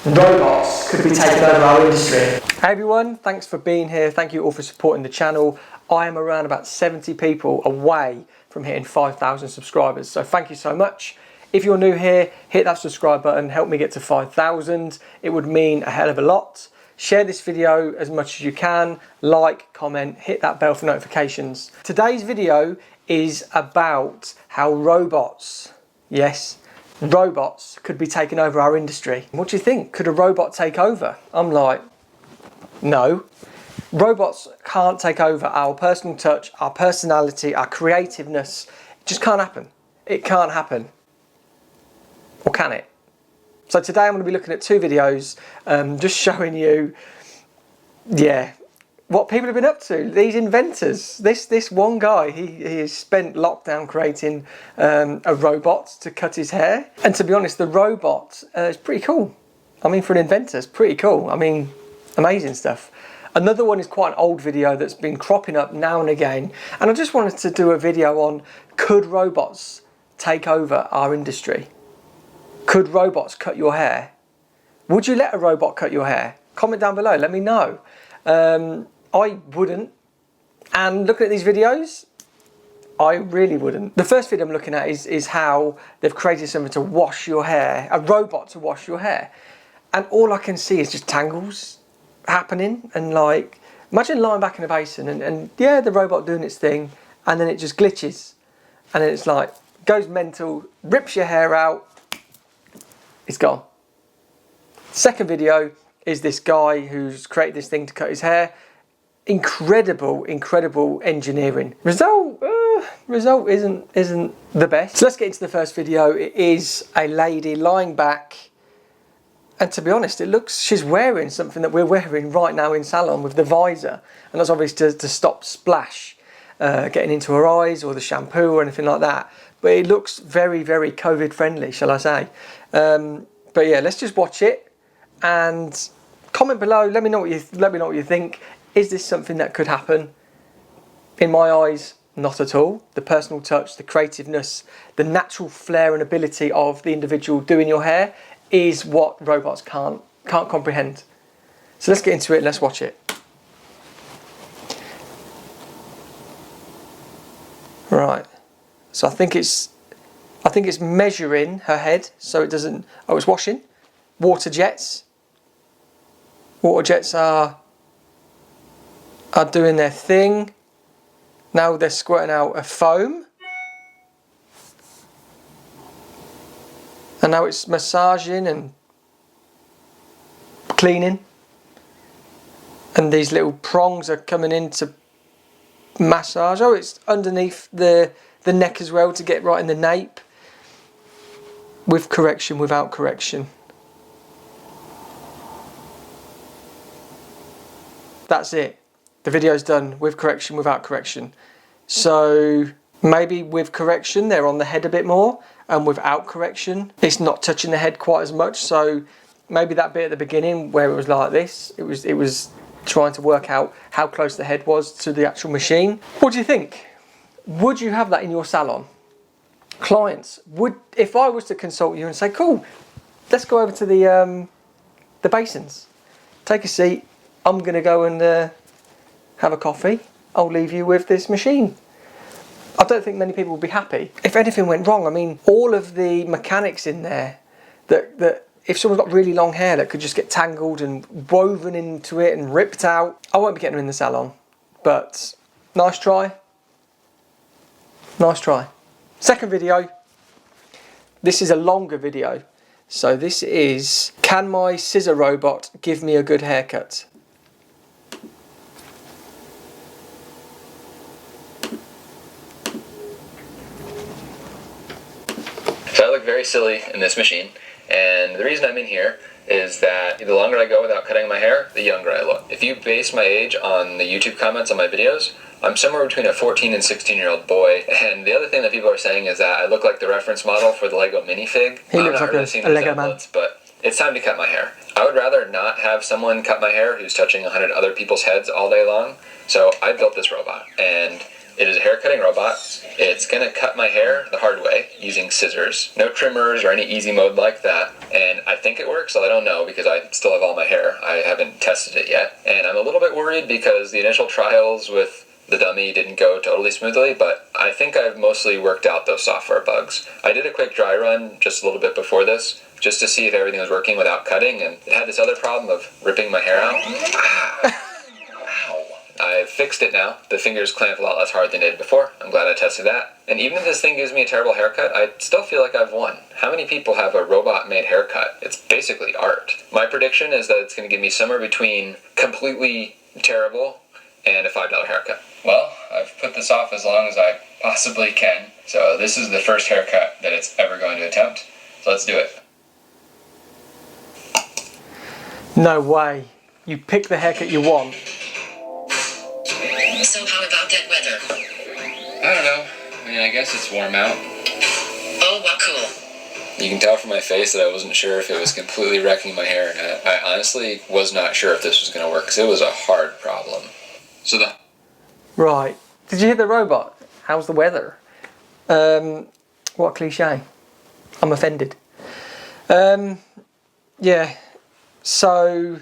Robots could be taking over our industry. Hey everyone, thanks for being here. Thank you all for supporting the channel. I am around about 70 people away from hitting 5,000 subscribers. So thank you so much. If you're new here, hit that subscribe button, help me get to 5,000. It would mean a hell of a lot. Share this video as much as you can, like, comment, hit that bell for notifications. Today's video is about how robots, yes, robots could be taking over our industry. What do you think? Could a robot take over? I'm like, no. Robots can't take over our personal touch, our personality, our creativeness. It just can't happen. It can't happen. Or can it? So today I'm going to be looking at two videos, just showing you, what people have been up to. These inventors. This one guy, he has spent lockdown creating a robot to cut his hair. And to be honest, the robot is pretty cool. I mean, for an inventor, it's pretty cool. I mean, amazing stuff. Another one is quite an old video that's been cropping up now and again. And I just wanted to do a video on, could robots take over our industry? Could robots cut your hair? Would you let a robot cut your hair? Comment down below, let me know. I wouldn't. And looking at these videos, I really wouldn't. The first video I'm looking at is how they've created something to wash your hair, a robot to wash your hair. And all I can see is just tangles happening. And like, imagine lying back in a basin and yeah, the robot doing its thing, and then it just glitches. And then it's like, goes mental, rips your hair out, it's gone. Second video is this guy who's created this thing to cut his hair. Incredible engineering. Result isn't the best. So let's get into the first video. It is a lady lying back, and to be honest, she's wearing something that we're wearing right now in salon with the visor, and that's obviously to stop splash getting into her eyes or the shampoo or anything like that. But it looks very COVID friendly, shall I say. But yeah, let's just watch it and comment below. Let me know what you think. Is this something that could happen? In my eyes, not at all. The personal touch, the creativeness, the natural flair and ability of the individual doing your hair is what robots can't comprehend. So let's get into it. Let's watch it. Right. So I think it's measuring her head so it doesn't. Oh, it's washing. Water jets. Water jets are doing their thing. Now they're squirting out a foam. And now it's massaging and cleaning. And these little prongs are coming in to massage. Oh, it's underneath the neck as well to get right in the nape. With correction, without correction. That's it. The video's done with correction, without correction. So maybe with correction they're on the head a bit more, and without correction it's not touching the head quite as much. So maybe that bit at the beginning where it was like this, it was trying to work out how close the head was to the actual machine. What do you think? Would you have that in your salon? Clients, if I was to consult you and say, cool, let's go over to the basins, take a seat, I'm going to go and have a coffee, I'll leave you with this machine. I don't think many people would be happy. If anything went wrong, I mean, all of the mechanics in there, that if someone's got really long hair that could just get tangled and woven into it and ripped out, I won't be getting them in the salon. But nice try. Nice try. Second video. This is a longer video. So this is, can my scissor robot give me a good haircut? So I look very silly in this machine, and the reason I'm in here is that the longer I go without cutting my hair, the younger I look. If you base my age on the YouTube comments on my videos, I'm somewhere between a 14 and 16-year-old boy. And the other thing that people are saying is that I look like the reference model for the Lego minifig. He looks like a Lego man. But it's time to cut my hair. I would rather not have someone cut my hair who's touching 100 other people's heads all day long. So I built this robot, and It is a hair cutting robot. It's gonna cut my hair the hard way using scissors. No trimmers or any easy mode like that. And I think it works, so I don't know because I still have all my hair. I haven't tested it yet. And I'm a little bit worried because the initial trials with the dummy didn't go totally smoothly, but I think I've mostly worked out those software bugs. I did a quick dry run just a little bit before this, just to see if everything was working without cutting, and it had this other problem of ripping my hair out. Ow. I've fixed it now. The fingers clamp a lot less hard than they did before. I'm glad I tested that. And even if this thing gives me a terrible haircut, I still feel like I've won. How many people have a robot-made haircut? It's basically art. My prediction is that it's going to give me somewhere between completely terrible and a $5 haircut. Well, I've put this off as long as I possibly can. So this is the first haircut that it's ever going to attempt. So let's do it. No way. You pick the haircut you want. So how about that weather? I don't know. I mean, I guess it's warm out. Oh, what cool. You can tell from my face that I wasn't sure if it was completely wrecking my hair or not. I honestly was not sure if this was going to work because it was a hard problem. So the... Right. Did you hear the robot? How's the weather? What a cliche. I'm offended. Yeah. So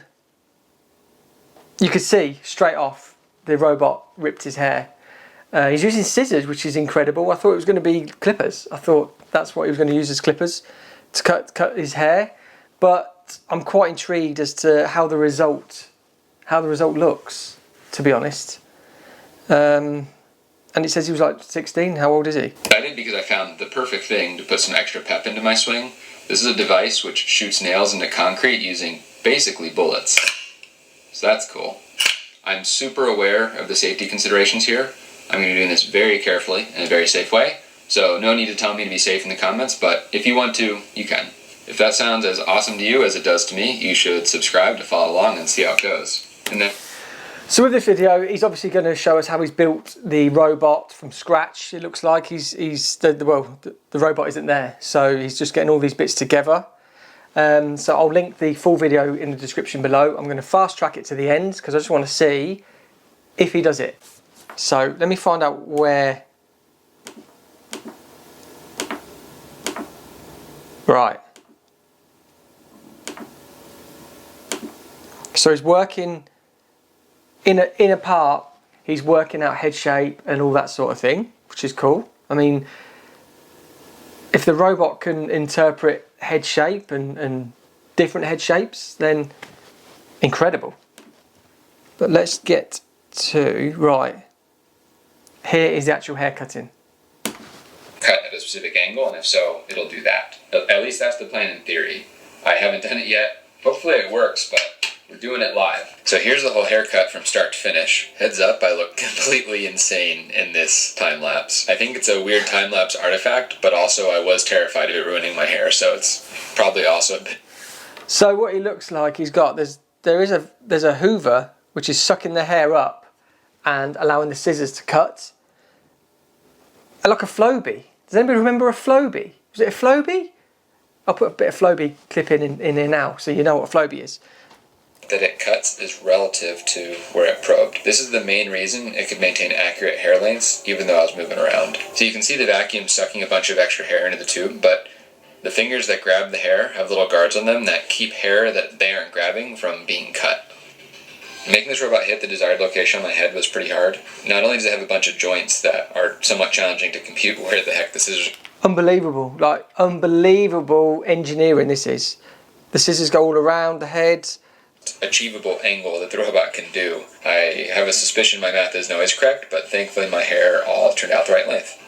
you could see straight off the robot ripped his hair. He's using scissors, which is incredible. I thought it was going to be clippers. I thought that's what he was going to use as clippers to cut his hair. But I'm quite intrigued as to how the result looks, to be honest. And it says he was like 16. How old is he? I did because I found the perfect thing to put some extra pep into my swing. This is a device which shoots nails into concrete using basically bullets. So that's cool. I'm super aware of the safety considerations here. I'm going to be doing this very carefully in a very safe way. So no need to tell me to be safe in the comments, but if you want to, you can. If that sounds as awesome to you as it does to me, you should subscribe to follow along and see how it goes. And then... So with this video, he's obviously going to show us how he's built the robot from scratch. It looks like the robot isn't there, so he's just getting all these bits together. So I'll link the full video in the description below. I'm going to fast track it to the end because I just want to see if he does it. So let me find out where. Right. So he's working in a part. He's working out head shape and all that sort of thing, which is cool. I mean, if the robot can interpret head shape and different head shapes, then incredible. But let's get to, right, here is the actual hair cutting. Cut at a specific angle, and if so, it'll do that. At least that's the plan in theory. I haven't done it yet. Hopefully it works, but we're doing it live. So here's the whole haircut from start to finish. Heads up, I look completely insane in this time lapse. I think it's a weird time lapse artifact, but also I was terrified of it ruining my hair, so it's probably also a bit. So what he looks like, he's got there's a Hoover which is sucking the hair up and allowing the scissors to cut. Like a Flowbee. Does anybody remember a Flowbee? Was it a Flowbee? I'll put a bit of Flowbee clip in here now so you know what a Flowbee is. That it cuts is relative to where it probed. This is the main reason it could maintain accurate hair lengths even though I was moving around. So you can see the vacuum sucking a bunch of extra hair into the tube, but the fingers that grab the hair have little guards on them that keep hair that they aren't grabbing from being cut. Making this robot hit the desired location on my head was pretty hard. Not only does it have a bunch of joints that are somewhat challenging to compute where the heck the scissors... Unbelievable, like unbelievable engineering this is. The scissors go all around the head. Achievable angle that the robot can do. I have a suspicion my math isn't always correct, but thankfully my hair all turned out the right length.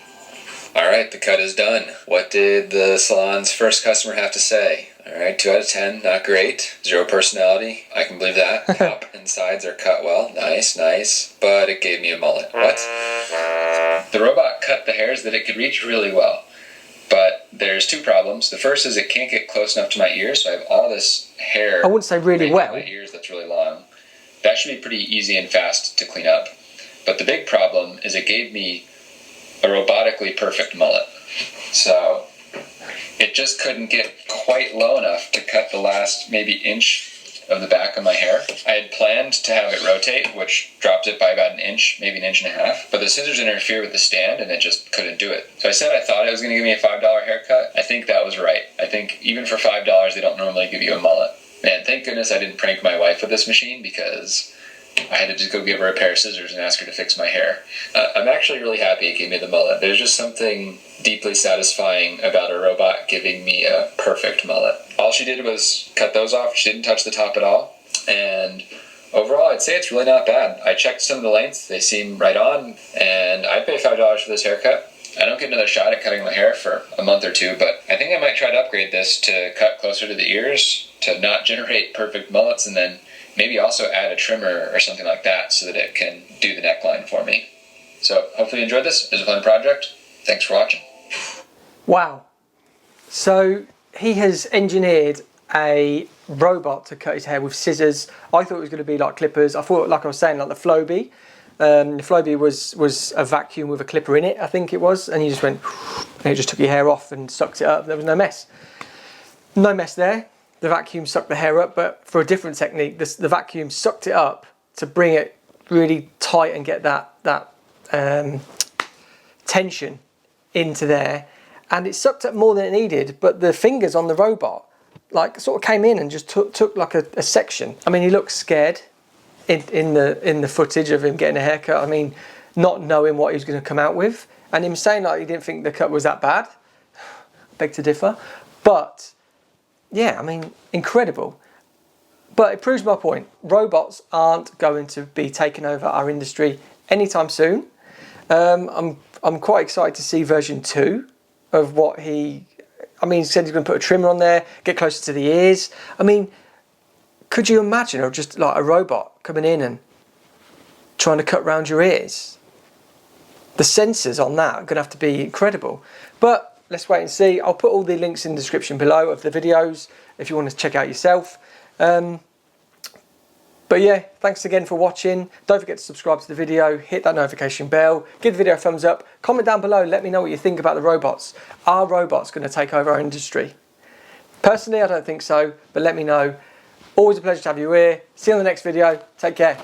Alright, the cut is done. What did the salon's first customer have to say? Alright, 2 out of 10, not great. 0 personality, I can believe that. Top and sides are cut well, nice, nice. But it gave me a mullet. What? The robot cut the hairs that it could reach really well. But there's 2 problems. The first is it can't get close enough to my ears, so I have all this hair. I wouldn't say really well. My ears that's really long. That should be pretty easy and fast to clean up. But the big problem is it gave me a robotically perfect mullet. So it just couldn't get quite low enough to cut the last maybe inch of the back of my hair. I had planned to have it rotate, which dropped it by about an inch, maybe an inch and a half, but the scissors interfered with the stand and it just couldn't do it. So I said I thought it was going to give me a $5 haircut. I think that was right. I think even for $5 they don't normally give you a mullet. Man, thank goodness I didn't prank my wife with this machine, because I had to just go give her a pair of scissors and ask her to fix my hair. I'm actually really happy it gave me the mullet. There's just something deeply satisfying about a robot giving me a perfect mullet. All she did was cut those off. She didn't touch the top at all. And overall, I'd say it's really not bad. I checked some of the lengths. They seem right on. And I'd pay $5 for this haircut. I don't get another shot at cutting my hair for a month or two, but I think I might try to upgrade this to cut closer to the ears to not generate perfect mullets, and then maybe also add a trimmer or something like that so that it can do the neckline for me. So hopefully you enjoyed this. It was a fun project. Thanks for watching. Wow. So he has engineered a robot to cut his hair with scissors. I thought it was going to be like clippers. I thought, like I was saying, like the Flowbee. The Flowbee was a vacuum with a clipper in it, I think it was, and you just went, and it just took your hair off and sucked it up. There was no mess. No mess there. The vacuum sucked the hair up, but for a different technique, the vacuum sucked it up to bring it really tight and get that tension into there. And it sucked up more than it needed, but the fingers on the robot like sort of came in and just took like a section. I mean, he looked scared in the footage of him getting a haircut. I mean, not knowing what he was going to come out with, and him saying like he didn't think the cut was that bad. Beg to differ, but yeah, I mean, incredible. But it proves my point. Robots aren't going to be taking over our industry anytime soon. I'm quite excited to see version 2 of what he said he's going to put a trimmer on there, get closer to the ears. I mean, could you imagine, or just like a robot coming in and trying to cut around your ears? The sensors on that are going to have to be incredible. But let's wait and see. I'll put all the links in the description below of the videos if you want to check out yourself. But yeah, thanks again for watching. Don't forget to subscribe to the video, hit that notification bell, give the video a thumbs up, comment down below, let me know what you think about the robots. Are robots going to take over our industry? Personally, I don't think so, but let me know. Always a pleasure to have you here. See you on the next video. Take care.